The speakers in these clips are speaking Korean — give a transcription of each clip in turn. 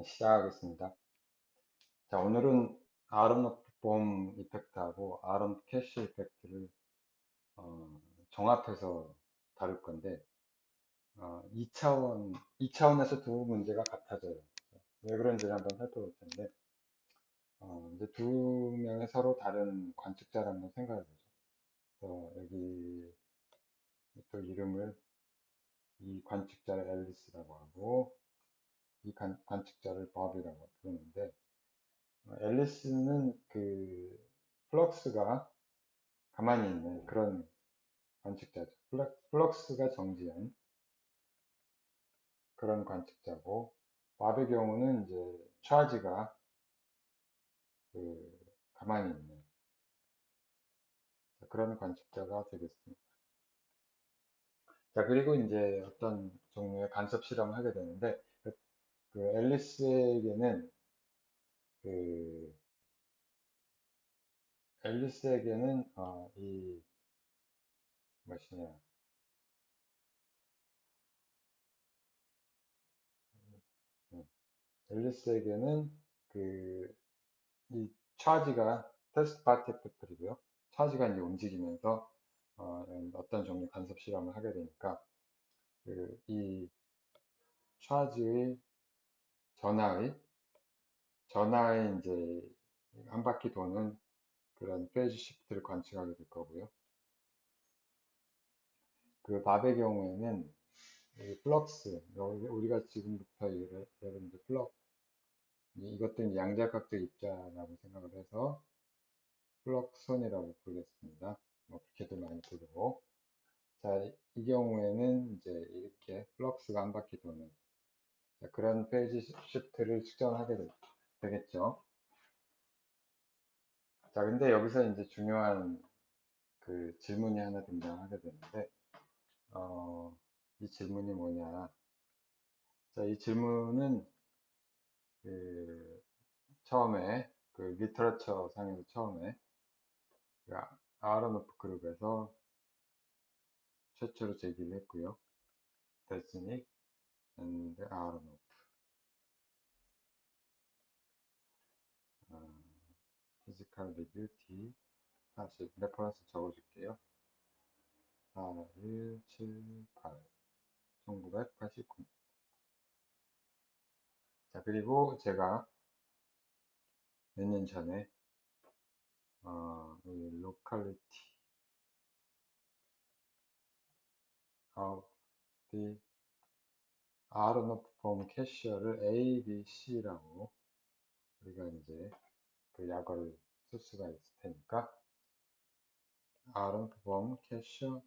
시작하겠습니다. 자, 오늘은 아론오프 봄 이펙트하고 아론 캐시 이펙트를 종합해서 다룰 건데, 2차원에서 두 문제가 같아져요. 왜 그런지 한번 살펴볼 텐데, 이제 두 명의 서로 다른 관측자를 한번 생각해 보죠. 여기 또 이름을 이 관측자를 앨리스라고 하고, 이 관측자를 법이라고 부르는데, 앨리스는 그 플럭스가 가만히 있는 그런 관측자죠. 플럭스가 정지한 그런 관측자고, 밥의 경우는 이제 차지가 그 가만히 있는 그런 관측자가 되겠습니다. 자, 그리고 이제 어떤 종류의 간섭 실험을 하게 되는데, 그 앨리스에게는 그 이 무엇이냐, 음, 앨리스에게는 그 이 차지가 테스트 파티클이고요. 차지가 이제 움직이면서 어떤 종류의 간섭 실험을 하게 되니까 이 차지의 전하의 이제 한 바퀴 도는 그런 페이지 시프트를 관측하게 될 거고요. 그 밥의 경우에는 이 플럭스, 우리가 지금부터 예를 이제 이것도 이제 양자각적 입자라고 생각을 해서 플럭선이라고 부르겠습니다. 뭐 그렇게도 많이 부르고, 자, 이 경우에는 이제 이렇게 플럭스가 한 바퀴 도는 그런 페이지 시프트를 측정하게 되겠죠. 자, 근데 여기서 이제 중요한 그 질문이 하나 등장하게 되는데, 이 질문이 뭐냐. 자, 이 질문은 그 처음에 그 리터러처 상에서 처음에 그 아로노프 그룹에서 최초로 제기를 했고요. 데스닉 and 아로노프. 피지컬 리뷰 D 40 레퍼런스 적어줄게요. 4178 1989. 자, 그리고 제가 몇 년 전에 이 locality of the Aronoff form 캐셔를 A, B, C라고 우리가 이제 그 약어를 쓸 수가 있을 테니까 Aronoff form 캐셔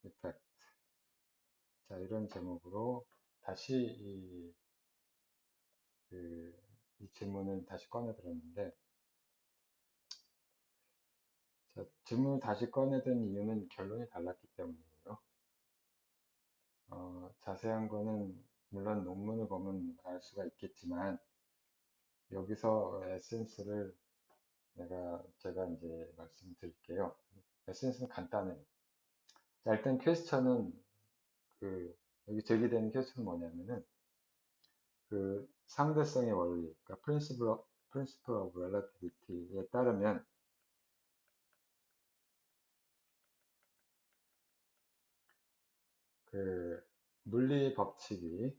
이펙트. 자, 이런 제목으로 다시 그, 이 질문을 다시 꺼내 들었는데, 자, 질문을 다시 꺼내든 이유는 결론이 달랐기 때문이고요. 자세한 거는 물론 논문을 보면 알 수가 있겠지만, 여기서 에센스를 제가 이제 말씀드릴게요. 에센스는 간단해요. 자, 일단 퀘스천은 그, 여기 제기되는 퀘스천은 뭐냐면은, 그 상대성의 원리, 그러니까 principle of relativity에 따르면, 그 물리 법칙이,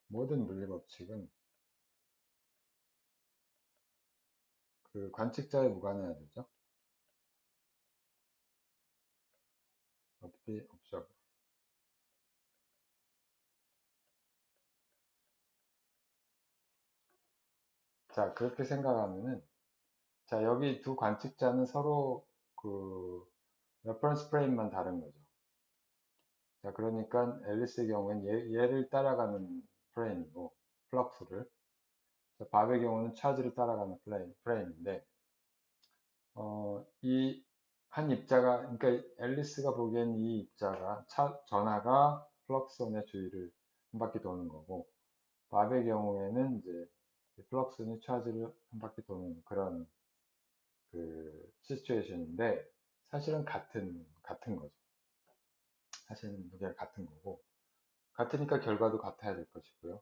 모든 물리 법칙은 그 관측자에 무관해야 되죠. 어떻게 없죠. 자, 그렇게 생각하면은, 자, 여기 두 관측자는 서로 그 레퍼런스 프레임만 다른 거죠. 자, 그러니까 앨리스의 경우엔 얘를 따라가는 프레임이고, 플럭스를. 자, 밥의 경우는 차지를 따라가는 프레임인데, 이 한 입자가, 그러니까 앨리스가 보기엔 이 입자가, 전하가 플럭스원의 주위를 한 바퀴 도는 거고, 밥의 경우에는 이제 플럭스는 차지를 한 바퀴 도는 그런 그 시츄에이션인데, 사실은 같은 거죠. 사실은 무게가 같은 거고, 같으니까 결과도 같아야 될 것이고요.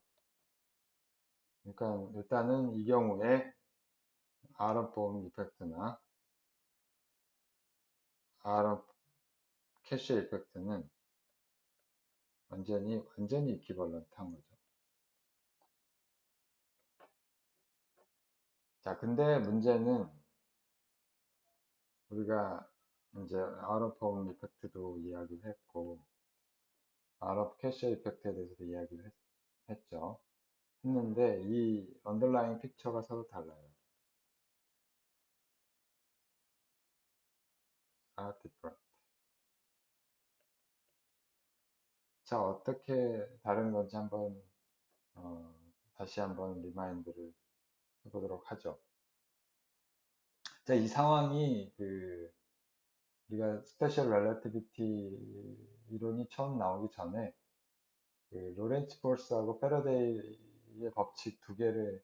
그러니까 일단은 이 경우에 Rof 보험 이펙트나 Rof 캐시 이펙트는 완전히 이퀴벌런트한 거죠. 자, 근데 문제는 우리가 이제 Rof 보험 이펙트도 이야기를 했고 Rof 캐시 이펙트에 대해서도 이야기를 했죠. 했는데 이 언더라인 픽처가 서로 달라요. are different. 자, 어떻게 다른 건지 어, 다시 한번 리마인드를 해보도록 하죠. 자, 이 상황이 우리가 스페셜 렐러티비티 이론이 처음 나오기 전에 로렌츠 포스하고 패러데이의 법칙 두 개를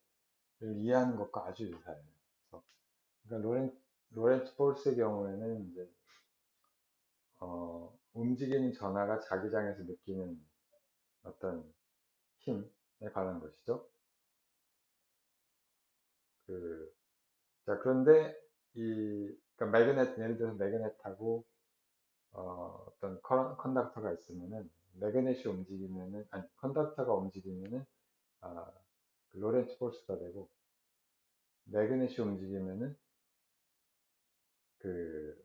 이해하는 것과 아주 유사해요. 그래서 그러니까 로렌츠 포스의 경우에는 이제 움직이는 전하가 자기장에서 느끼는 어떤 힘에 관한 것이죠. 그, 자, 그런데 그러니까 예를 들어서 매그넷하고 어떤 컨덕터가 있으면은, 매그넷이 움직이면은, 아니, 컨덕터가 움직이면은, 아, 그 로렌츠 포스가 되고, 매그넷이 움직이면은, 그,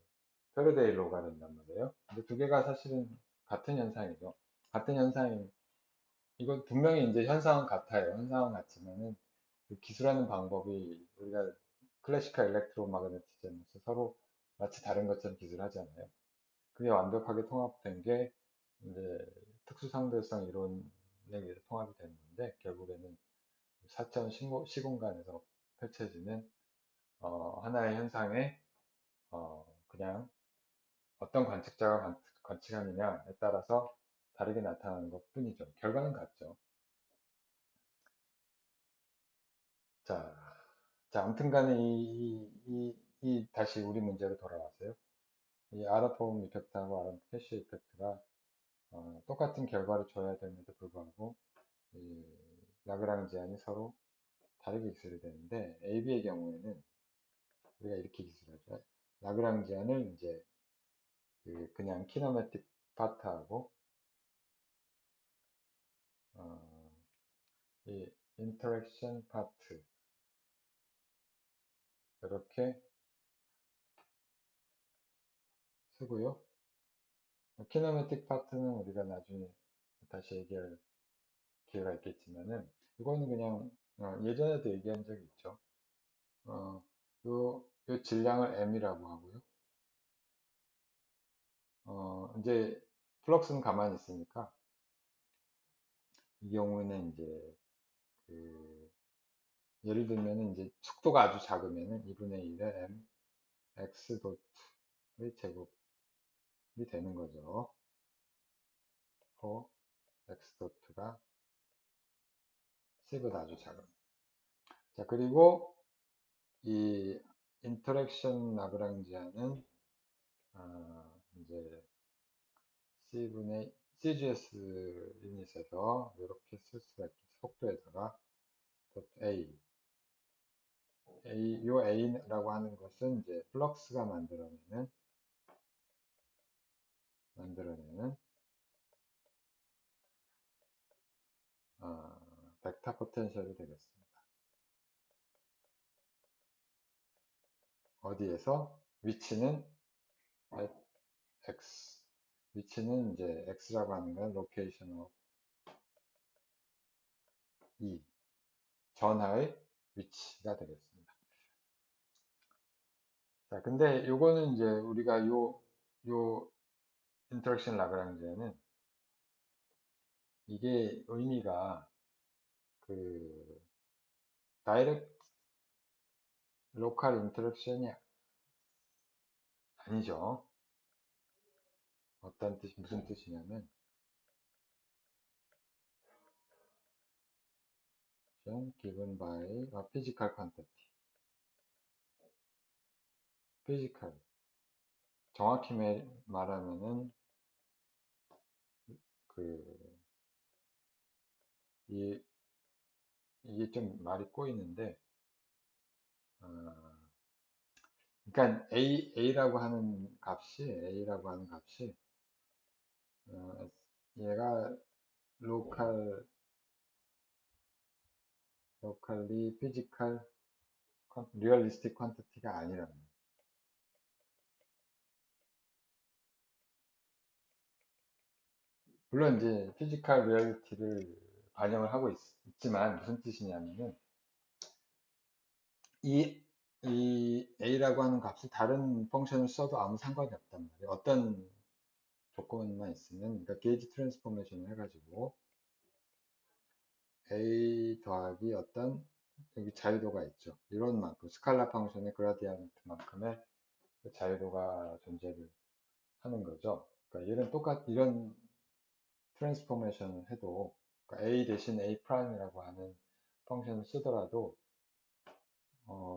페르데이 로가 된단 말이에요. 근데 두 개가 사실은 같은 현상이죠. 같은 현상이, 이건 분명히 이제 현상은 같아요. 현상은 같지만은, 그 기술하는 방법이 우리가 클래시컬 일렉트로마그네티즘에서 서로 마치 다른 것처럼 기술하잖아요. 그게 완벽하게 통합된 게 이제 특수상대성 이론에 의해서 통합이 되는 건데 결국에는 4차원 시공간에서 펼쳐지는 하나의 현상에 그냥 어떤 관측자가 관측하느냐에 따라서 다르게 나타나는 것 뿐이죠. 결과는 같죠. 자, 자, 아무튼 간에 다시 우리 문제로 돌아와서요. 이 아랍포움 이펙트하고 아랍 캐시 이펙트가 똑같은 결과를 줘야 됨에도 불구하고 이 라그랑지안이 서로 다르게 기술이 되는데 AB의 경우에는 우리가 이렇게 기술하죠. 라그랑지안을 이제 그냥 키네매틱 파트하고 어, 이 인터랙션 파트 이렇게 쓰고요. 키네매틱 파트는 우리가 나중에 다시 얘기할 기회가 있겠지만은 이거는 그냥 예전에도 얘기한 적이 있죠. 어, 요 질량을 M이라고 하고요. 이제 플럭스는 가만히 있으니까 이 경우에는 이제 그 예를 들면 이제 속도가 아주 작으면은 2분의 1의 M x 도트의 제곱이 되는 거죠. x 도트가 C보다 아주 작은. 자, 그리고 이 인터랙션 라그랑지안은 이제 C분의 CGS 유닛에서 이렇게 쓸 수가 있죠. 속도에다가 요 A라고 하는 것은 이제 플럭스가 만들어내는 벡터 포텐셜이 되겠습니다. 어디에서? 위치는 at x. 위치는 이제 x라고 하는 건 location of E. 전하의 위치가 되겠습니다. 자, 근데 요거는 이제 우리가 요 인터랙션 라그랑지에는 이게 의미가 그 다이렉트 로컬 인터랙션이 아니죠. 무슨 뜻이냐면 given by a physical quantity. physical. 정확히 말하면은 그 이 이게 좀 말이 꼬이는데, 어, 그러니까 A라고 하는 값이, 얘가 로컬, 로컬리 피지컬, 리얼리스틱 퀀티티가 아니라는 거예요. 물론 이제 피지컬 리얼리티를 반영을 하고 있지만 무슨 뜻이냐면은 이, 이 A라고 하는 값이 다른 펑션을 써도 아무 상관이 없단 말이에요. 어떤 조건만 있으면, 그러니까 게이지 트랜스포메이션을 해가지고 A 더하기 어떤 여기 자유도가 있죠. 이런 만큼 스칼라 펑션의 그라디언트만큼의 그 자유도가 존재를 하는 거죠. 그러니까 이런 트랜스포메이션을 해도 그러니까 A 대신 A 프라임이라고 하는 펑션을 쓰더라도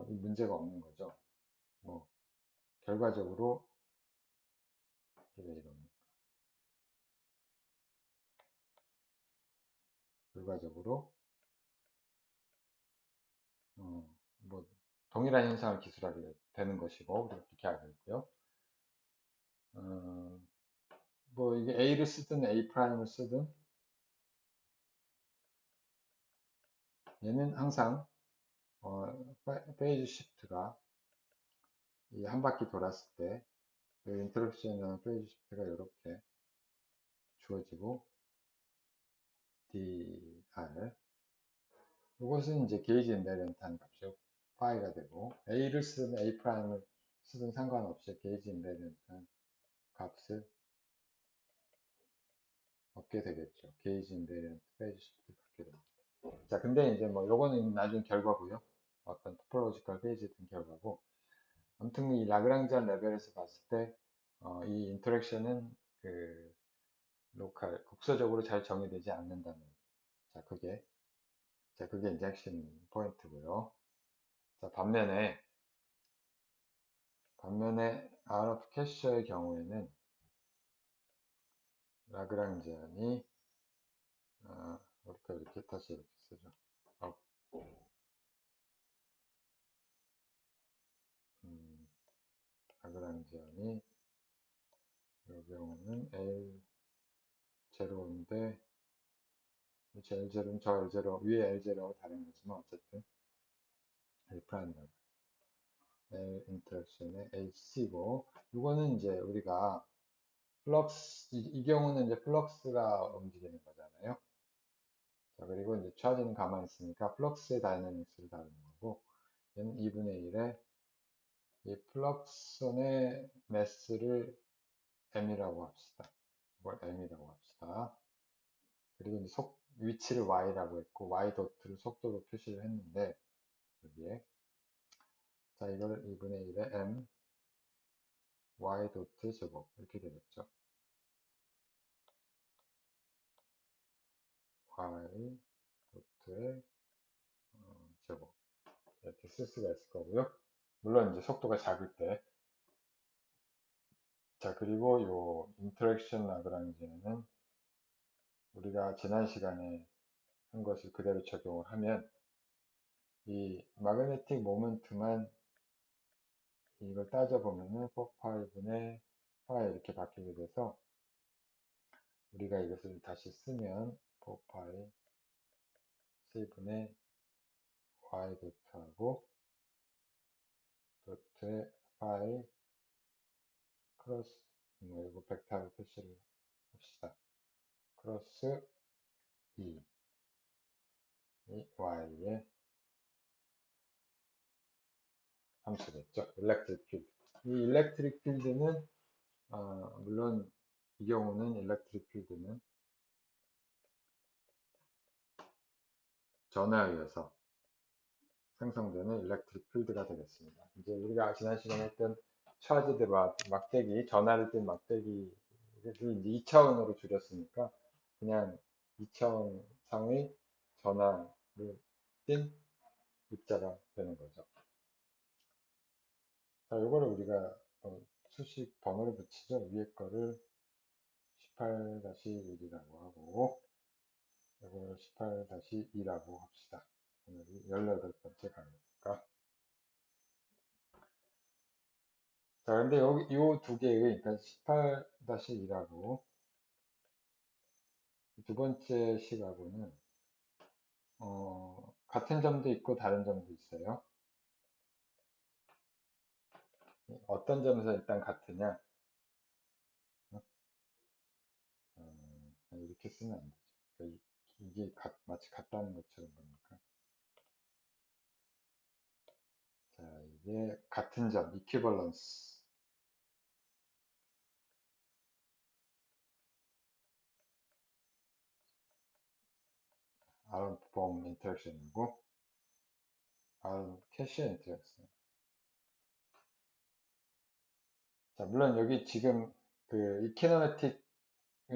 이 문제가 없는 거죠. 뭐 결과적으로 이런 결과적으로 뭐 동일한 현상을 기술하게 되는 것이고 그렇게 알고 있고요. 어, 뭐 이게 A를 쓰든 A 프라임을 쓰든 얘는 항상 페이지 시프트가 이 한 바퀴 돌았을 때 그 인터랙션이라는 페이지 시프트가 이렇게 주어지고 dr 이것은 이제 게이지 인베리언트한 값이요. 파이가 되고 A를 쓰든 A 프라임을 쓰든 상관없이 게이지 인베리언트한 값을 얻게 되겠죠. 게이지 인베리언트 페이지 시프트를 갖게 됩니다. 자, 근데 이제 뭐 요거는 나중 결과고요. 어떤 토포로지컬 페이지에 든 결과고 아무튼 이 라그랑지안 레벨에서 봤을 때 이 인터랙션은 그 로컬 국서적으로 잘 정의되지 않는다는 자 그게 그게 이제 핵심 포인트고요. 자 반면에 RF 캐셔의 경우에는 라그랑지안이 이렇게 다시 이렇게 쓰죠. 어, 음, 라그랑지안이 이 경우는 L0인데 L0는 저 L0 위에 L0하고 다른 거지만 어쨌든 L 프라임이라고 L 인터랙션의 HC고 이거는 이제 우리가 이 경우는 이제 플럭스가 움직이는 거잖아요. 자, 그리고 이제 차지는 가만히 있으니까 플럭스의 다이내믹스를 다루는 거고 얘는 2분의 1에 이 플럭선의 매스를 m이라고 합시다. 이걸 m이라고 합시다. 그리고 이제 위치를 y라고 했고 y 도트를 속도로 표시를 했는데 여기에 자 이걸 2분의 1에 m y 도트 제곱 이렇게 되겠죠. y 도트의 제곱 이렇게 쓸 수가 있을 거고요. 물론 이제 속도가 작을 때. 자, 그리고 요 인터랙션 라그랑지는 우리가 지난 시간에 한 것을 그대로 적용을 하면 이 마그네틱 모멘트만 이걸 따져보면은 4파이분의 파이 이렇게 바뀌게 돼서 우리가 이것을 다시 쓰면 4파이 C분의 Y 도트하고 도트의 파이 크로스 이거 벡터로 표시를 합시다. 크로스 2 이 Y의 함수겠죠. 일렉트릭 필드. 이 일렉트릭 필드는 물론 이 경우는 일렉트릭 필드는 전하에 의해서 생성되는 일렉트릭 필드가 되겠습니다. 이제 우리가 지난 시간에 했던 차지드 막대기, 전하를 띤 막대기를 이제 2차원으로 줄였으니까 그냥 2차원 상의 전하를 띤 입자가 되는 거죠. 자, 요거를 우리가 수식 번호를 붙이죠. 위에 거를 18-1이라고 하고 이걸 18-2라고 합시다. 오늘이 18번째 강의니까. 자, 근데 여기 요 두 개의, 그러니까 18-1하고 두 번째 식하고는 같은 점도 있고 다른 점도 있어요. 어떤 점에서 일단 같으냐? 이렇게 쓰면 안 되죠. 그러니까 이게 마치 같다는 것처럼 보니까. 자, 이게 같은 점, equivalence, outbound interaction이고, 캐시 interaction. 자, 물론 여기 지금 그 이 키네매틱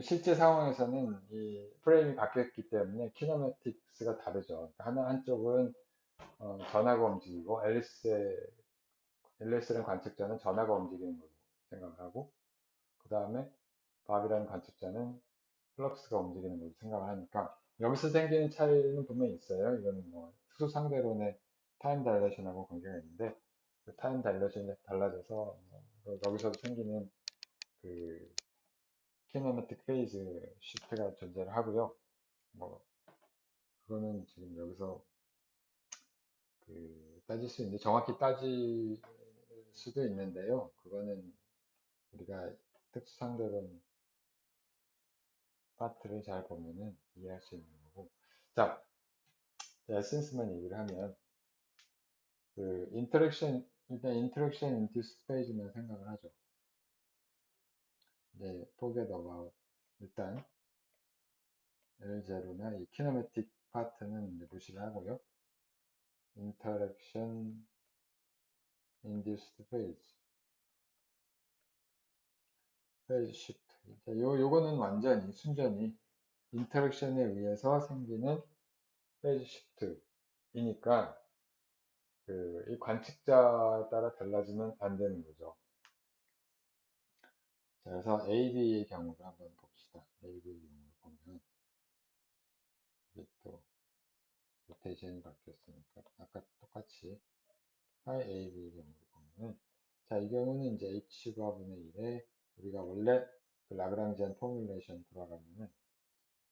실제 상황에서는 이 프레임이 바뀌었기 때문에 키네매틱스가 다르죠. 그러니까 하나 한쪽은 전화가 움직이고 LS라는 관측자는 전화가 움직이는 걸로 생각을 하고 그 다음에 밥이라는 관측자는 플럭스가 움직이는 걸로 생각을 하니까 여기서 생기는 차이는 분명히 있어요. 이건 뭐 수소 상대론의 타임 다일레이션하고 관계가 있는데 그 타임 다일레이션이 달라져서 여기서도 생기는 그 키네매틱 페이즈 시프트가 존재를 하고요. 뭐 그거는 지금 여기서 따질 수 있는데 정확히 따질 수도 있는데요. 그거는 우리가 특수상대론 파트를 잘 보면은 이해할 수 있는 거고. 자, 에센스만 얘기를 하면 일단 인터랙션 인듀스 페이지만 생각을 하죠. 이제 forget about 일단 L0나 이 키네매틱 파트는 이제 무시를 하고요. 인터랙션 인듀스드 페이지 시프트. 요거는 완전히 순전히 인터랙션에 의해서 생기는 페이지 시프트이니까 이 관측자에 따라 달라지면 안 되는 거죠. 자, 그래서 AB의 경우를 한번 봅시다. AB의 경우를 보면 이게 또 로테이션이 바뀌었으니까 아까 똑같이 파이 AB의 경우를 보면은 자, 이 경우는 이제 H과분의 1에 우리가 원래 그 라그랑지안 포뮬레이션 돌아가면은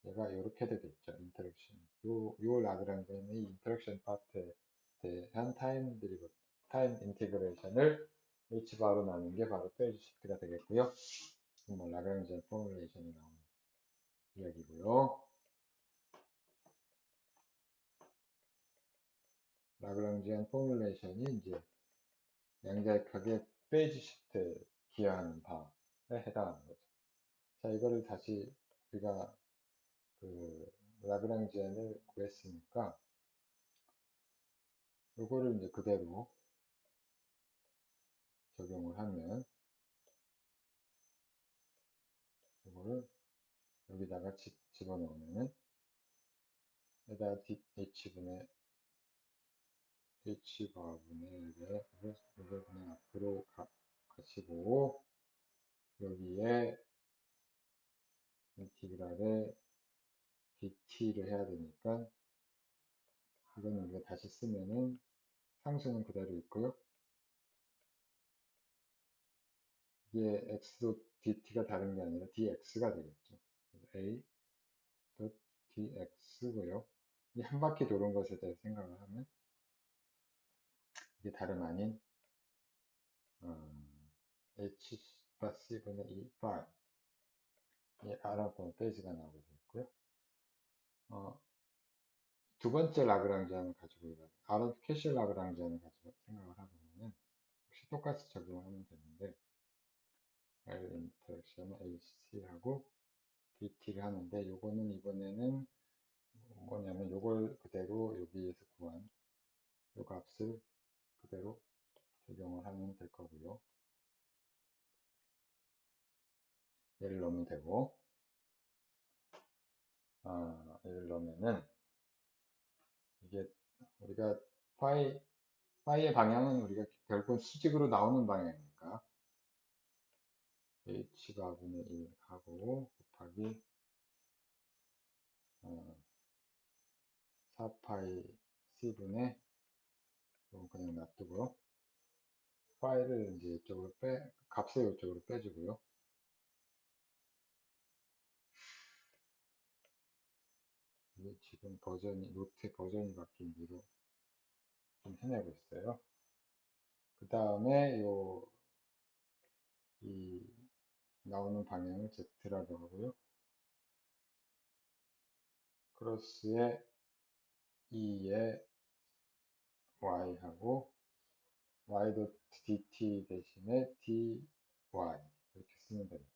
얘가 이렇게 되겠죠. 인터랙션. 요 라그랑지안의 인터랙션 파트에 대한 타임 인티그레이션을 H바로 나눈 게 바로 페이지 시프트가 되겠고요. 뭐 라그랑지안 포뮬레이션이 나오는 이야기고요. 라그랑지안 포뮬레이션이 이제 양자역학의 페이지 시프트에 기여하는 바에 해당하는 거죠. 자, 이거를 다시 우리가 그 라그랑지안을 구했으니까 이거를 이제 그대로 적용을 하면 이거를 여기다가 집어넣으면은 여기다 h분의 h바분의 1에 이걸 그냥 앞으로 가시고 여기에 인티그랄에 dt를 해야 되니까 이거는 우리가 다시 쓰면은 상수는 그대로 있고요. 이게 x dt가 다른 게 아니라 dx가 되겠죠. a dx고요. 이 한 바퀴 도는 것에 대해 생각을 하면 이게 다름 아닌 h 플러스 분의 2 파이 이 알아본 페이지가 나오게 되고요. 두 번째 라그랑지안을 가지고 있는 캐시 라그랑지안을 가지고 생각을 하면 역시 똑같이 적용하면 되는데 L 인터랙션 AC하고 DT를 하는데 요거는 이번에는 뭐냐면 요걸 그대로 여기에서 구한 요 값을 그대로 적용을 하면 될 거고요. 얘를 넣으면 되고 얘를 넣으면은 이게 우리가 파이의 방향은 우리가 결국 수직으로 나오는 방향이니까 h가 분의 1 하고 곱하기 4파이 C분의 이건 그냥 놔두고 파일을 이제 이쪽으로 값을 이쪽으로 빼주고요. 이게 지금 노트 버전이 바뀐 뒤로 좀 해내고 있어요. 그 다음에 이 나오는 방향을 Z라고 하고요. 크로스에 E에 Y하고 y.dt 대신에 dy 이렇게 쓰면 되겠죠.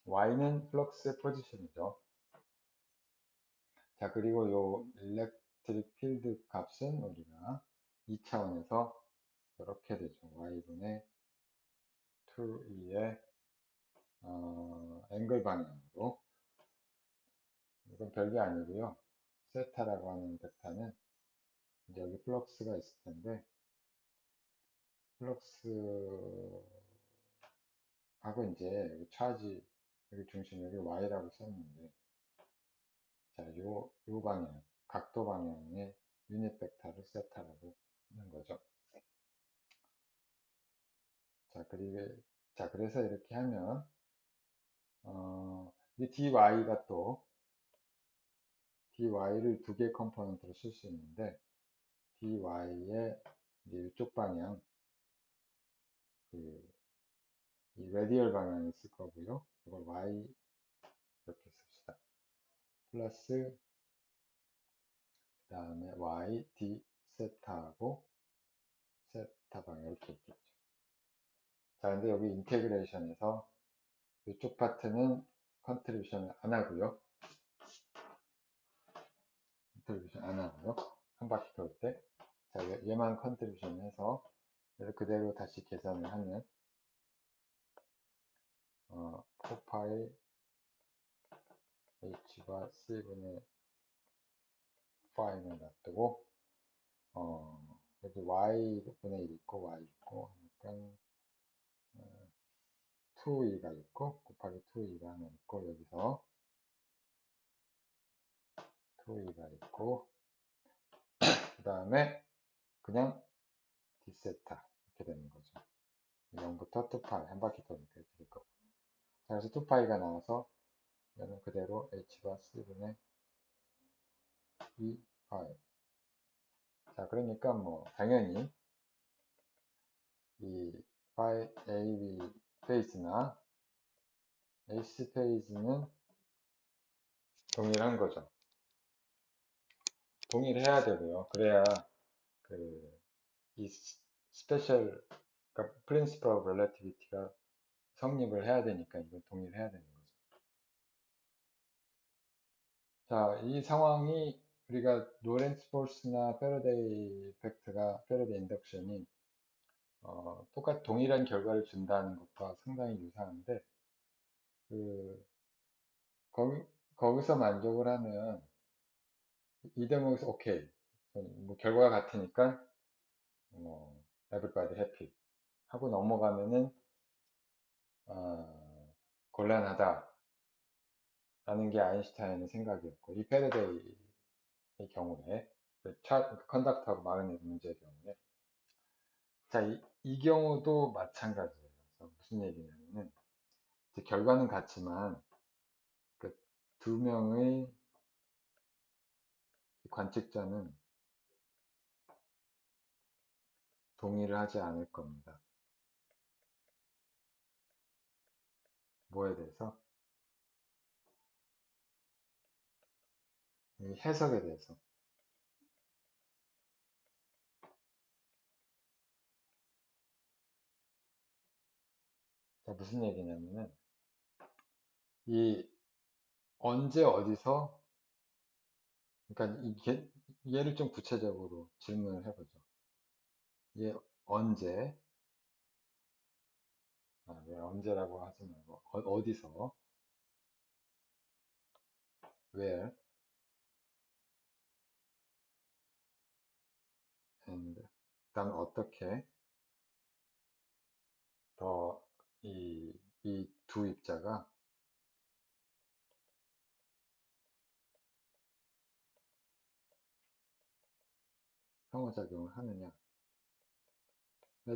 y는 플럭스의 포지션이죠. 자, 그리고 요 일렉트릭 필드 값은 우리가 2차원에서 이렇게 되죠. y분의 2e의 앵글 방향으로. 이건 별게 아니고요. 세타라고 하는 벡터는 이제 여기 플럭스가 있을 텐데 플럭스하고 이제 여기 차지 여기 중심 여기 y라고 썼는데 자, 요 방향 각도 방향의 유닛 벡터를 세타라고 하는 거죠. 자, 그래서 이렇게 하면 이 dy가 또 dy를 두 개의 컴포넌트로 쓸 수 있는데 dy의 이제 이쪽 방향 그 이 레디얼 방향을 쓸 거고요. 이걸 y 이렇게 씁시다. 플러스 그 다음에 y d 세타하고 세타 방향 이렇게 있겠죠. 자, 근데 여기 인테그레이션에서 이쪽 파트는 컨트리뷰션을 안 하고요. 컨트리뷰션 안 하고요. 한 바퀴 돌 때. 자, 얘만 컨트리뷰션 해서 얘를 그대로 다시 계산을 하면 4파이 h가 c분의 파이를 놔두고 여기 y분의 1 있고 y 있고 하니까 2e가 있고 곱하기 2e가 하나 있고 여기서 2e가 있고 그 다음에 그냥 d세타 이렇게 되는 거죠. 0부터 2파이 한 바퀴 도니까 이렇게 될 거고. 자, 그래서 2파이가 나와서 얘는 그대로 h가 c분의 2파이. 자, 그러니까 뭐 당연히 이 파이 AB 페이스나 AC 페이스는 동일한 거죠. 동일해야 되고요. 그래야 이 스페셜 그러니까 프린시플 오브 렐러티비티가 성립을 해야 되니까 이걸 동일해야 되는 거죠. 자, 이 상황이 우리가 로렌츠 포스나 패러데이 이펙트가 패러데이 인덕션이 동일한 결과를 준다는 것과 상당히 유사한데 그 거기서 만족을 하면 이 대목에서 오케이 뭐 결과가 같으니까 everybody happy 하고 넘어가면은 곤란하다 라는 게 아인슈타인의 생각이었고 이 패러데이의 경우에 컨덕터하고 마그넷 문제의 경우에 자, 이 경우도 마찬가지예요. 그래서 무슨 얘기냐면은 결과는 같지만 그 두 명의 관측자는 동의를 하지 않을 겁니다. 뭐에 대해서? 이 해석에 대해서. 자, 무슨 얘기냐면은 이 언제 어디서 그러니까 얘를 좀 구체적으로 질문을 해보죠. 얘 언제 왜 언제라고 하지 말고 어디서 where and 그다음 어떻게 더 이 두 입자가 상호작용을 하느냐에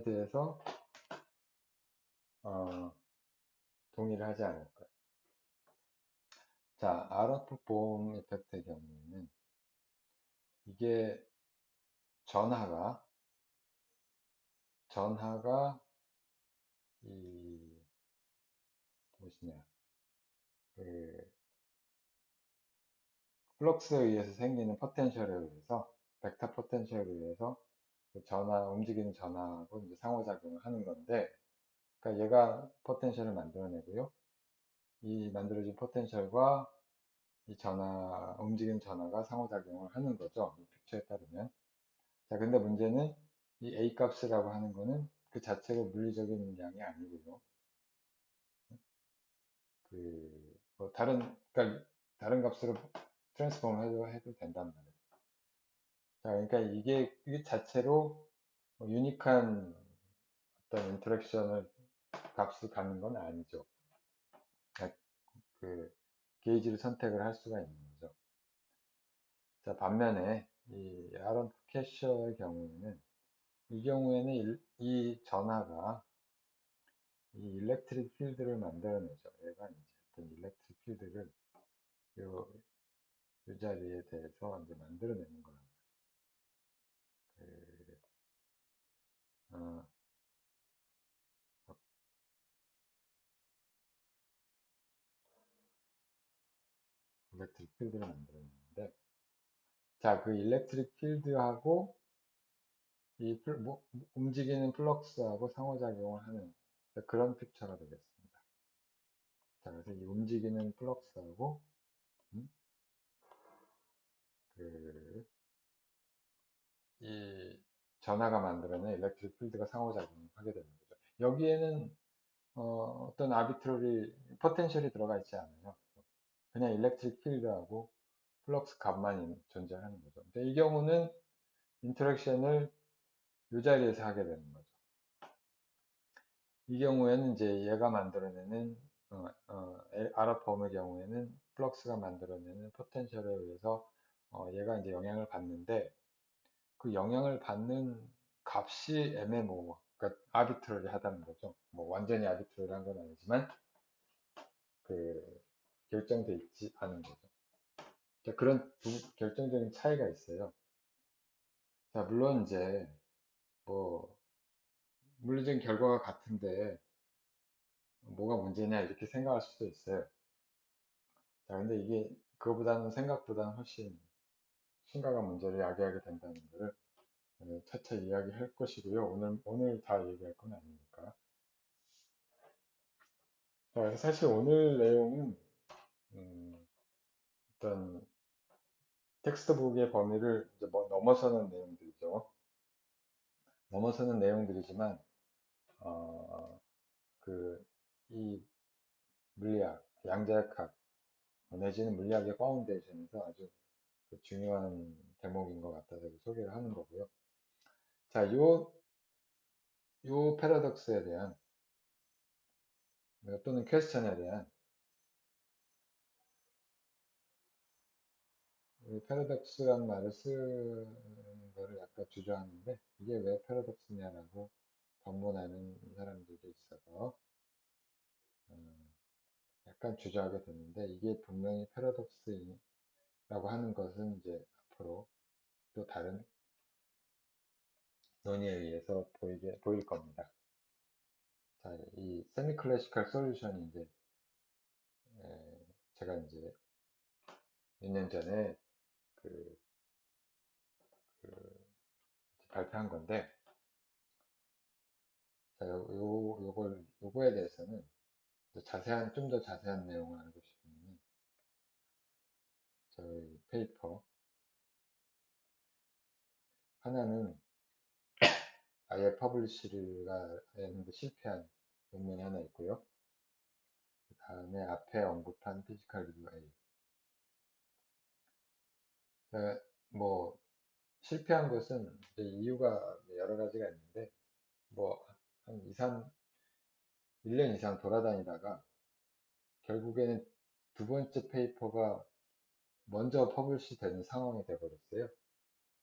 대해서 어, 동의를 하지 않을까요? 자, RF 보험 이펙트의 경우에는 이게 전하가 이 무엇이냐 그 플럭스에 의해서 생기는 포텐셜에 의해서 벡터 포텐셜에 의해서 그 움직이는 전하하고 이제 상호작용을 하는 건데, 그러니까 얘가 포텐셜을 만들어내고요. 이 만들어진 포텐셜과 이 움직이는 전하가 상호작용을 하는 거죠. 이 픽처에 따르면. 자, 근데 문제는 이 A 값이라고 하는 거는 그 자체가 물리적인 양이 아니고요. 그러니까 다른 값으로 트랜스폼 해도 된단 말이에요. 자, 그러니까 이게 자체로 유니크한 어떤 인터랙션을 값을 갖는 건 아니죠. 그 게이지를 선택을 할 수가 있는 거죠. 자, 반면에 이 아론 캐셔의 경우에는 이 경우에는 이 전하가 이 일렉트릭 필드를 만들어내죠. 얘가 이제 어떤 일렉트릭 필드를 요, 요 자리에 대해서 이제 만들어내는 거예요. 그, 어, 일렉트릭 필드를 만들어내는데, 자, 그 일렉트릭 필드하고 움직이는 플럭스하고 상호작용을 하는 그런 픽처가 되겠습니다. 자, 그래서 이 움직이는 플럭스하고 음, 그, 이 전하가 만들어낸 일렉트릭 필드가 상호작용을 하게 되는 거죠. 여기에는 떤 아비트러리 포텐셜이 들어가 있지 않아요. 그냥 일렉트릭 필드하고 플럭스 값만 존재하는 거죠. 근데 이 경우는 인터랙션을 이 자리에서 하게 되는 거죠. 이 경우에는 이제 얘가 만들어내는 아랍범의 경우에는 플럭스가 만들어내는 포텐셜에 의해서 얘가 이제 영향을 받는데, 그 영향을 받는 값이 애매모호, 그러니까 아비트러리 하다는 거죠. 뭐 완전히 아비트러리 한 건 아니지만 그 결정돼 있지 않은 거죠. 자, 그런 두 결정적인 차이가 있어요. 자, 물론 이제 뭐 물리적인 결과가 같은데 뭐가 문제냐 이렇게 생각할 수도 있어요. 자, 근데 이게 그거보다는 생각보다는 훨씬 심각한 문제를 야기하게 된다는 것을 차차 이야기할 것이고요. 오늘 다 얘기할 건 아니니까. 자, 사실 오늘 내용은 음, 어떤 텍스트북의 범위를 이제 뭐 넘어서는 내용들이죠. 넘어서는 내용들이지만 어, 그, 이 물리학, 양자역학 내지는 물리학의 파운데이션에서 아주 그 중요한 대목인 것 같아서 소개를 하는 거고요. 자, 요 패러독스에 대한 또는 퀘스천에 대한 패러독스라는 말을 쓰는 거를 약간 주저하는데, 이게 왜 패러독스냐라고 반문하는 사람들도 있어서 약간 주저하게 되는데, 이게 분명히 패러독스라고 하는 것은 이제 앞으로 또 다른 논의에 의해서 보일 겁니다. 자, 이 세미 클래시컬 솔루션이 이제 제가 이제 몇 년 전에 그, 그 발표한 건데, 자, 요거에 대해서는 좀 더 자세한 내용을 알고 싶으면 저희 페이퍼 하나는 아예 퍼블리시가 했는데 실패한 논문이 하나 있고요. 그 다음에 앞에 언급한 피지컬 리뷰 A. 뭐 실패한 것은 이제 이유가 여러 가지가 있는데, 뭐 한 1년 이상 돌아다니다가 결국에는 두 번째 페이퍼가 먼저 퍼블리시 되는 상황이 돼버렸어요.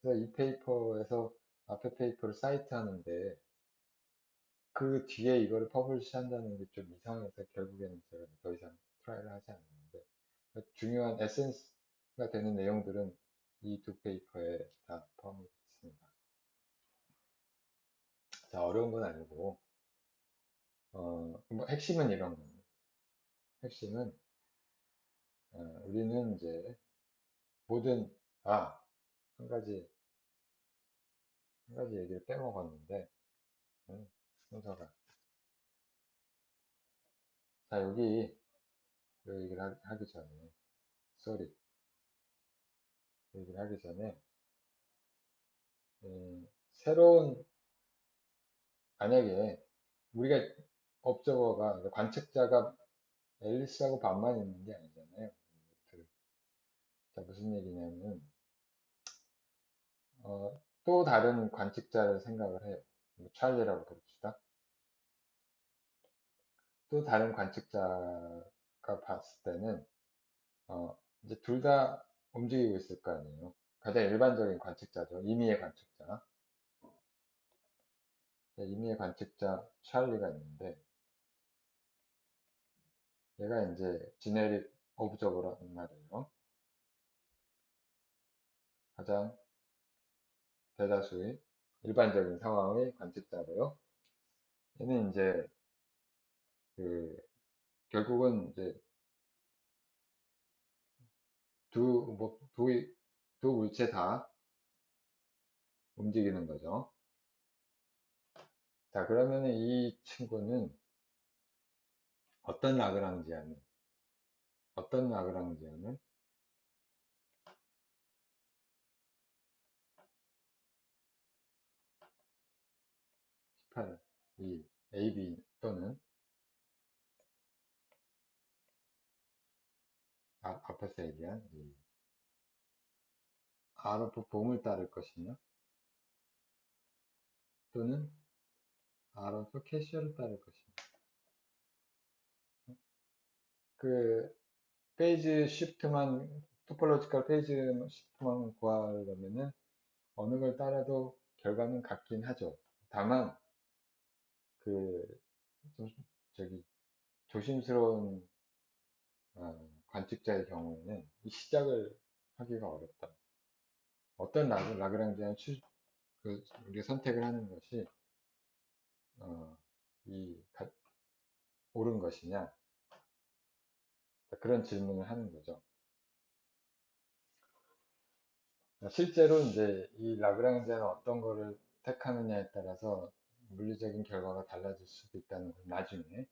그래서 이 페이퍼에서 앞에 페이퍼를 사이트 하는데 그 뒤에 이거를 퍼블리시 한다는 게 좀 이상해서 결국에는 제가 더 이상 트라이를 하지 않았는데 중요한 에센스가 되는 내용들은 이 두 페이퍼에 다 포함이 있습니다. 자, 어려운 건 아니고 뭐 핵심은 이런 겁니다. 핵심은 우리는 이제 모든 한 가지 한 가지 얘기를 빼먹었는데 순서가 자 여기 이 얘기를 하기 전에 쏘리 얘기를 하기 전에 새로운 만약에 우리가 업저버가 관측자가 앨리스하고 반만 있는 게 아니잖아요. 자 무슨 얘기냐면 또 다른 관측자를 생각을 해요. 뭐 찰리라고 부릅시다. 또 다른 관측자가 봤을 때는 이제 둘 다 움직이고 있을 거 아니에요. 가장 일반적인 관측자죠. 임의의 관측자. 네, 임의의 관측자 찰리가 있는데 얘가 이제 지네릭 오브저버라는 말이에요. 가장 대다수의 일반적인 상황의 관측자고요. 얘는 이제 그 결국은 이제 두, 뭐, 두 물체 다 움직이는 거죠. 자, 그러면 이 친구는 어떤 라그랑지안을, 어떤 라그랑지안을 18, 이 AB 또는 앞에서 얘기한 이 RF 봄을 따를 것이냐 또는 RF 캐시어를 따를 것이냐 그 페이지 시프트만 토폴로지컬 페이지 시프트만 구하려면은 어느 걸 따라도 결과는 같긴 하죠. 다만 그 좀 저기 조심스러운 관측자의 경우에는 이 시작을 하기가 어렵다. 어떤 라그랑지안 우리가 선택을 하는 것이 어, 이 옳은 것이냐 그런 질문을 하는 거죠. 실제로 이제 이 라그랑지안은 어떤 거를 택하느냐에 따라서 물리적인 결과가 달라질 수도 있다는 걸 나중에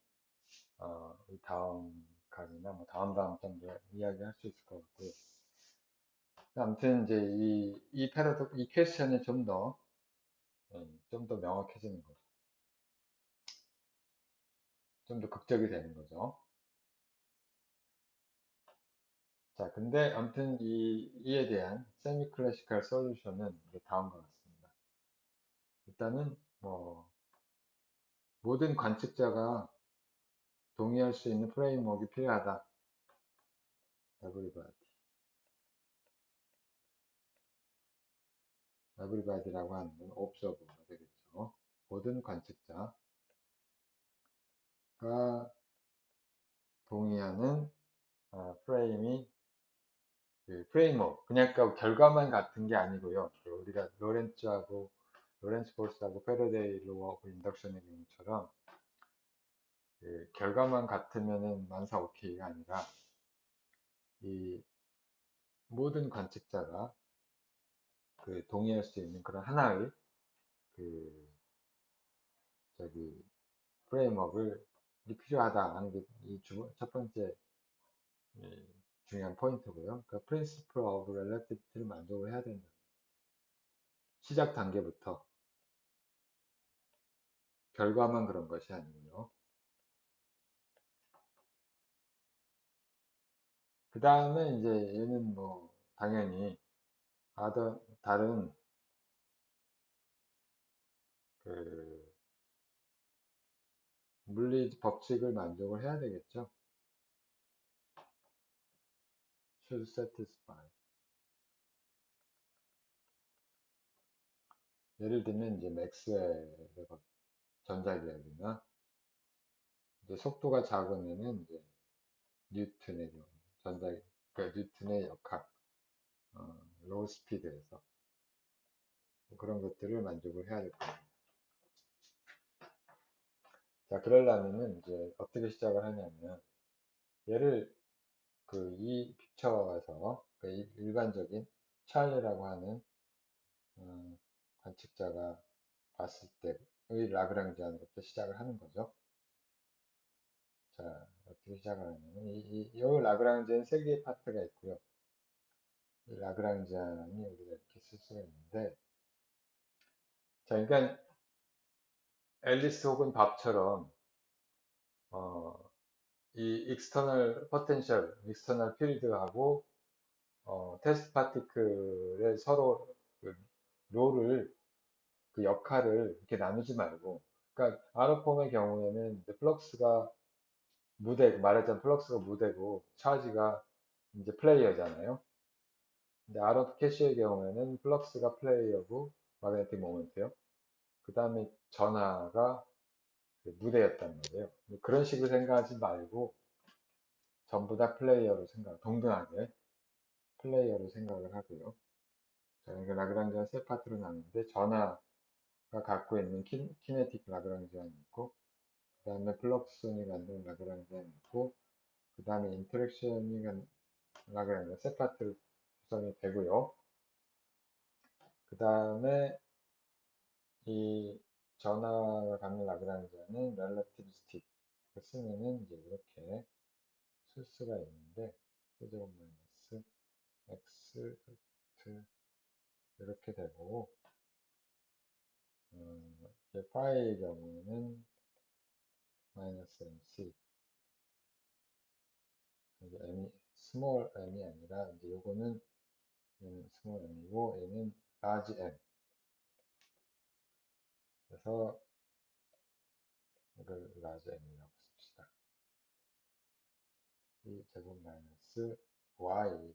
이 다음 강의나 뭐 다음 정도에 이야기할 수 있을 것 같고요. 아무튼 이제 이 퀘스천이 좀 더 명확해지는 거죠. 좀 더 극적이 되는 거죠. 자, 근데 아무튼 이에 대한 세미 클래시컬 솔루션은 다음과 같습니다. 일단은 뭐 모든 관측자가 동의할 수 있는 프레임워크가 필요하다. 에브리바디라고 하는 건 옵저버가 되겠죠. 모든 관측자가 동의하는 프레임워크 그냥 그 결과만 같은 게 아니고요. 우리가 로렌츠 볼스하고 패러데이 로어 오브 인덕션의 경우처럼 결과만 같으면은 만사 오케이가 아니라 이 모든 관측자가 동의할 수 있는 그런 하나의 그 저기 프레임워크를 필요하다 하는 게 이 첫 번째 중요한 포인트고요. 그 Principle of Relativity를 만족을 해야 된다. 시작 단계부터 결과만 그런 것이 아니고요. 그 다음에 이제 얘는 뭐 당연히 다른 그 물리 법칙을 만족을 해야 되겠죠. should satisfy. 예를 들면 이제 맥스웰의 전자기학이나 이제 속도가 작으면은 이제 뉴턴의 경우, 그러니까 뉴턴의 역학, 로우 스피드에서 그런 것들을 만족을 해야 될 겁니다. 자, 그러려면은 이제 어떻게 시작을 하냐면 얘를 이 픽처에서 일반적인 찰리라고 하는 관측자가 봤을 때의 라그랑지안부터 시작을 하는 거죠. 자, 어떻게 시작을 하냐면 이 라그랑지안 세 개의 파트가 있고요. 이 라그랑지안이 우리가 이렇게 쓸 수가 있는데, 자, 그러니까 앨리스 혹은 밥처럼 이 익스터널 포텐셜, 익스터널 필드하고 테스트 파티클의 서로 그 롤을 그 역할을 이렇게 나누지 말고, 그러니까 아르폼의 경우에는 이제 플럭스가 말하자면 플럭스가 무대고 차지가 이제 플레이어잖아요. 근데 아르 캐시의 경우에는 플럭스가 플레이어고 마그네틱 모멘트요. 그 다음에 전하가 그 무대였단 말이에요. 그런 식으로 생각하지 말고 전부 다 플레이어로 동등하게 플레이어로 생각을 하고요. 자, 그러니까 라그랑지안 세 파트로 나누는데 전하가 갖고 있는 키네틱 라그랑지안이 있고, 그 다음에 플럭슨이 갖는 라그랑지안이 있고, 그 다음에 인터랙션이 라그랑지안 세 파트로 구성이 되고요. 그 다음에 이 전하가 갖는 라그랑지안은 렐러티비스틱 쓰면은 이제 이렇게 쓸 수가 있는데 세제곱 마이너스 x 루트 이렇게 되고, 이제 파이의 경우에는 마이너스 mc, 이제 스몰 m이 아니라 이제 요거는 스몰 m이고 얘는 라지 m. 그래서 이걸 라지 m이라고 씁시다. 이 제곱 마이너스 y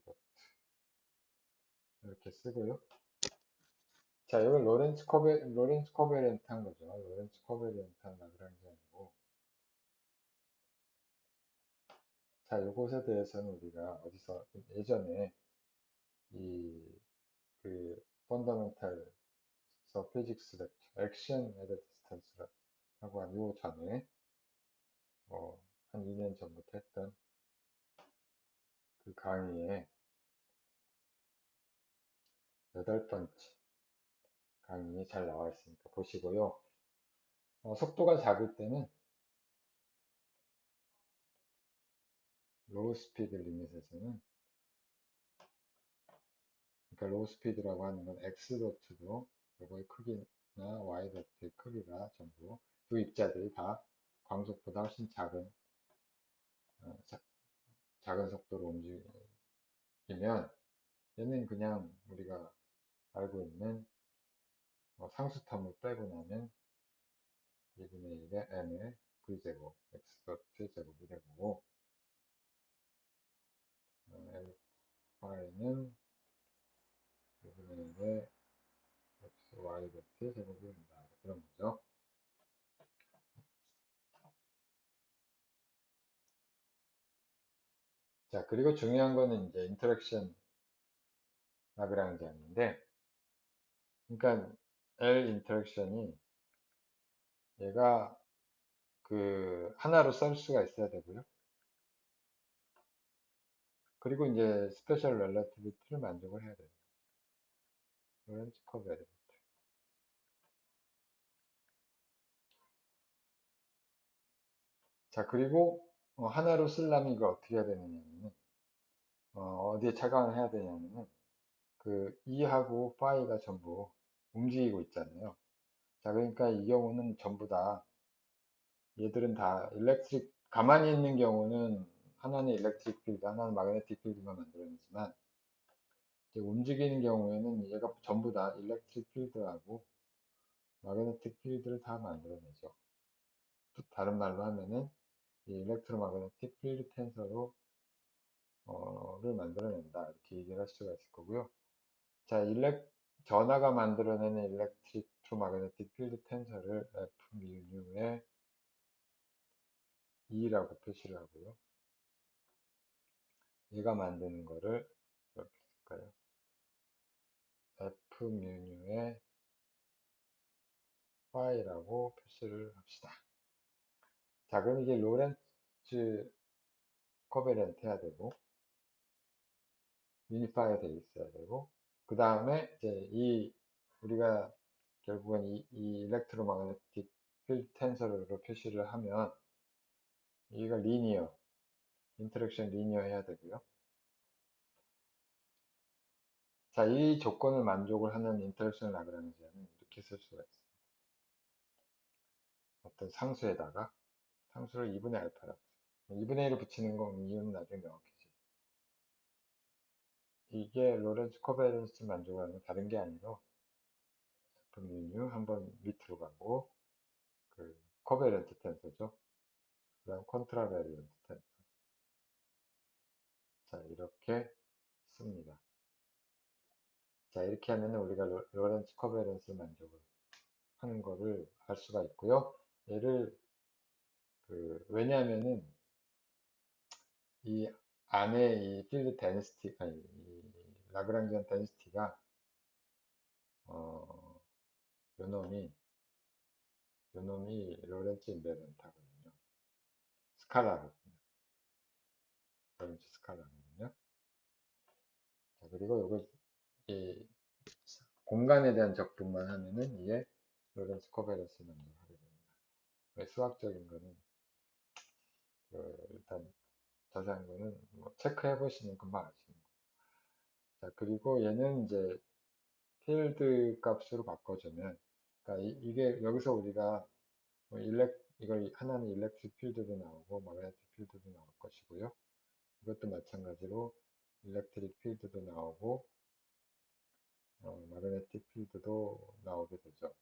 이렇게 쓰고요. 자, 이걸 로렌츠 코베렌트한 거죠. 로렌츠 코베렌트한 라그랑지안이고. 자, 이것에 대해서는 우리가 어디서 예전에 이 그 펀더멘탈 피직스 렉처 액션 에더 디스턴스라고 한 요 전에 한 2년 전부터 했던 그 강의에 8번째 강의에 잘 나와 있으니까 보시고요. 속도가 작을 때는 로우 스피드 리밋에서는, 그러니까 로우 스피드라고 하는 건 x 도트도 요거의 크기나 y 도트의 크기가 전부 두 입자들이 다 광속보다 훨씬 어, 자- 작은 속도로 움직이면 얘는 그냥 우리가 알고 있는 상수텀을 빼고 나면 2분의 1의 n의 v제곱 x 도트 제곱이 되고, L파이는 2분의 1의 x y 도트 제곱이 된다. 그런 거죠. 자, 그리고 중요한 거는 이제 인터랙션 라그랑지안인데, 그러니까 L 인터랙션이 얘가 그 하나로 썰 수가 있어야 되고요. 그리고 이제 스페셜 렐러티비티를 만족을 해야 돼요. 로렌츠 커브. 자, 그리고 하나로 쓰려면 이거 어떻게 해야 되느냐면 어디에 착안을 해야 되냐면은 그 E하고 파이가 전부 움직이고 있잖아요. 자, 그러니까 이 경우는 전부 다 얘들은 다 가만히 있는 경우는 하나는 일렉트릭 필드, 하나는 마그네틱 필드만 만들어내지만 이제 움직이는 경우에는 얘가 전부 다 일렉트릭 필드하고 마그네틱 필드를 다 만들어내죠. 또 다른 말로 하면은 이 일렉트로마그네틱 필드 텐서로 를 만들어낸다, 이렇게 얘기를 할 수가 있을 거고요. 자, 전하가 만들어내는 일렉트릭 일렉트로마그네틱 필드 텐서를 F 뮤뉴의 E라고 표시를 하고요. 얘가 만드는 거를 이렇게 쓸까요? F 뮤뉴의 Y라고 표시를 합시다. 자, 그럼 이게 로렌츠 코베렌트 해야 되고, 유니파이 돼 있어야 되고, 그 다음에 이제 우리가 결국은 이 일렉트로마그네틱 필드 텐서로 표시를 하면, 여기가 리니어, 인터랙션 리니어 해야 되고요. 자, 이 조건을 만족을 하는 인터랙션 라그랑지아는 이렇게 쓸 수가 있어요. 어떤 상수에다가 상수를 2분의 알파라고. 2분의 1을 붙이는 건 이유는 나중에 명확해져요. 이게 로렌츠 코베런스 만족을 하는 다른 게 아니라 분류 한번 밑으로 가고 그 코베런트 텐서죠. 그 다음 컨트라베리언트 텐서. 자, 이렇게 씁니다. 자, 이렇게 하면 우리가 로렌츠 코베런스 만족을 하는 거를 알 수가 있고요. 얘를 왜냐하면은 이 안에 이 필드 데니시티, 아니, 이 라그랑지안 데니시티가 어, 요놈이 로렌츠 인베런트거든요. 스칼라거든요. 로렌츠 스칼라거든요. 자, 그리고 요거 이 공간에 대한 적분만 하면은 이게 로렌츠 코베런스 만족을 하게 됩니다. 수학적인 거는 일단 자세한 거는 뭐 체크해 보시면 금방 아시는 거예요. 자, 그리고 얘는 이제 필드 값으로 바꿔주면, 그러니까 이게 여기서 우리가 뭐 이걸 하나는 일렉트릭 필드도 나오고 마그네틱 필드도 나올 것이고요. 이것도 마찬가지로 일렉트릭 필드도 나오고 마그네틱 필드도 나오게 되죠.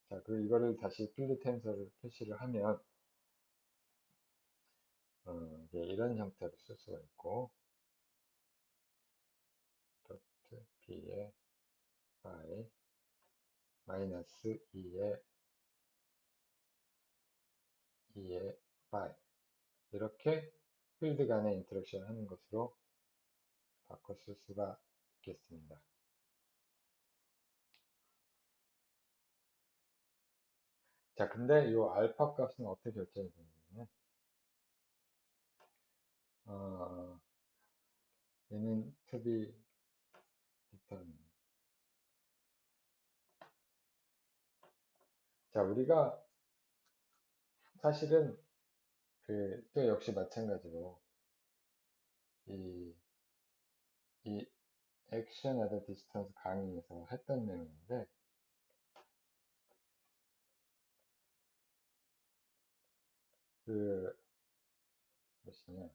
자, 그리고 이거를 다시 필드 텐서를 표시를 하면 이제 이런 형태로 쓸 수가 있고 도트 b의 y 마이너스 2의 y 이렇게 필드 간의 인터랙션 하는 것으로 바꿔 쓸 수가 있겠습니다. 자, 근데 이 알파 값은 어떻게 결정이 되냐면, 어, 얘는 to be determined. 자, 우리가 사실은 또 역시 마찬가지로 이, 이 액션 at a distance 강의에서 했던 내용인데, 그, 무엇이냐,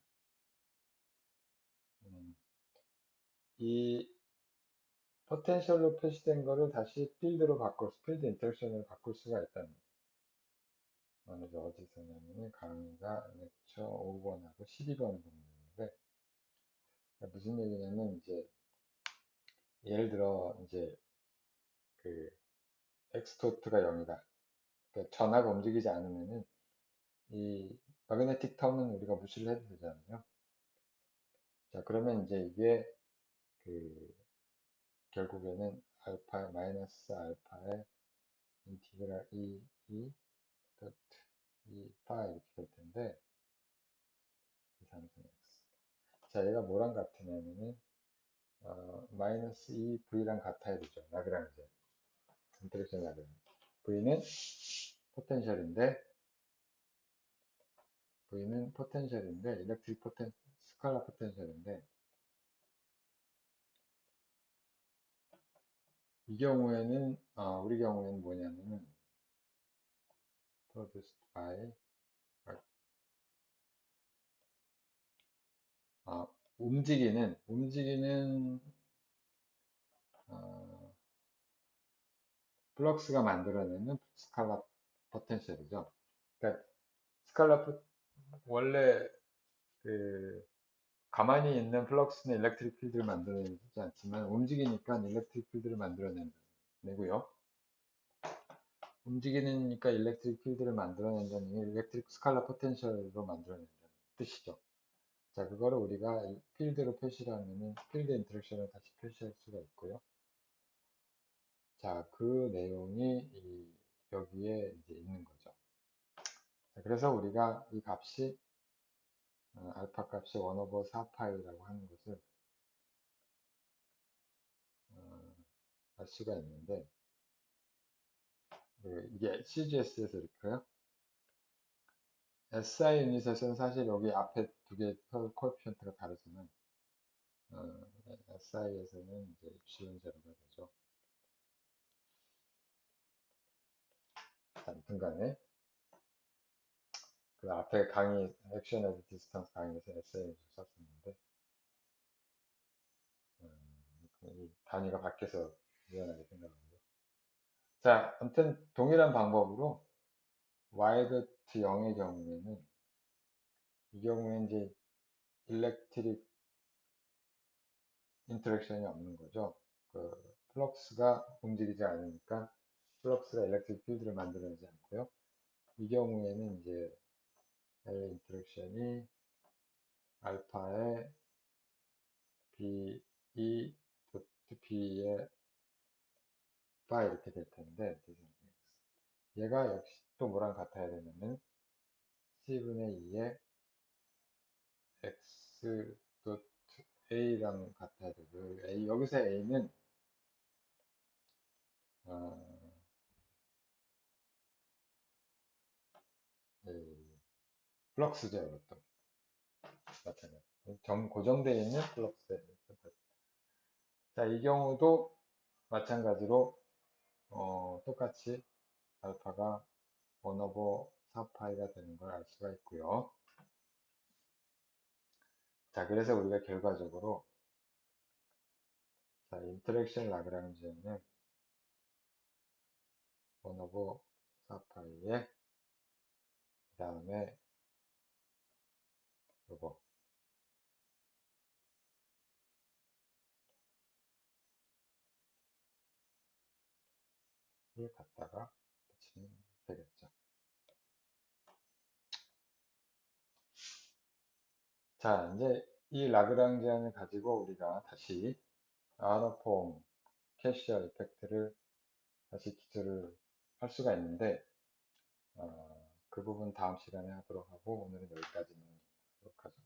이 포텐셜로 표시된 거를 다시 필드 인터랙션으로 바꿀 수가 있다는 거예요. 어디서냐면 강의가 렉처 5번하고 12번을 보는데 무슨 얘기냐면 이제 예를 들어 이제 그 엑스토트가 0이다. 그러니까 전하가 움직이지 않으면은 이 마그네틱 텀은 우리가 무시를 해도 되잖아요. 자, 그러면 이제 이게 그 결국에는 알파 마이너스 알파의 인티그랄 E 도트 E 파 이렇게 될 텐데 이 삼성 X. 자, 얘가 뭐랑 같으냐면은 마이너스 E V랑 같아야 되죠. 라그랑제 인터랙션 라그랑제. V는 포텐셜인데 일렉트릭 스칼라 포텐셜인데 이 경우에는 우리 경우에는 뭐냐면은 produced by 움직이는 어, 플럭스가 만들어내는 스칼라 포텐셜이죠. 그러니까 스칼라 원래 그 가만히 있는 플럭스는 일렉트릭 필드를 만들어내지 않지만 움직이니까 일렉트릭 필드를 만들어내고요. 움직이니까 일렉트릭 필드를 만들어낸다는 게 일렉트릭 스칼라 포텐셜로 만들어낸다는 뜻이죠. 자, 그거를 우리가 필드로 표시를 하면은 필드 인터랙션을 다시 표시할 수가 있고요. 자, 그 내용이 여기에 이제 있는 거죠. 자, 그래서 우리가 이 값이 알파 값이 1 오버 4파이라고 하는 것을 어, 알 수가 있는데 이게 CGS에서 이렇게요. SI 유닛에서는 사실 여기 앞에 두 개 코에피션트가 다르지만 SI에서는 이제 입실은 제로가 되죠. 아무튼 간에 그 앞에 강의 액션 에드 디스턴스 강의에서 SI를 썼었는데 이 단위가 바뀌어서 미안하게 생각합니다. 자, 아무튼 동일한 방법으로 y도 0의 경우에는 이 경우에 이제 일렉트릭 인터랙션이 없는 거죠. 플럭스가 움직이지 않으니까 플럭스가 일렉트릭 필드를 만들어내지 않고요. 이 경우에는 이제 L 인터랙션이 알파의 B2 도트 B의 바 이렇게 될 텐데 얘가 역시 또 뭐랑 같아야 되냐면 C분의 2의 X 도트 A랑 같아야 되고 여기서 A는 어, 플럭스죠. 이것도 마찬가지. 고정되어 있는 플럭스에 자, 이 경우도 마찬가지로 똑같이 알파가 1 오버 4파이가 되는 걸 알 수가 있고요. 자, 그래서 우리가 결과적으로 자, 인터랙션 라그랑지는 1 오버 4파이에 그 다음에 요거 를 갖다가 붙이면 되겠죠. 자, 이제 이 라그랑지안을 가지고 우리가 다시 아너폼 캐시어 이펙트를 다시 기술을 할 수가 있는데 그 부분 다음 시간에 하도록 하고 오늘은 여기까지는 하도록 하죠.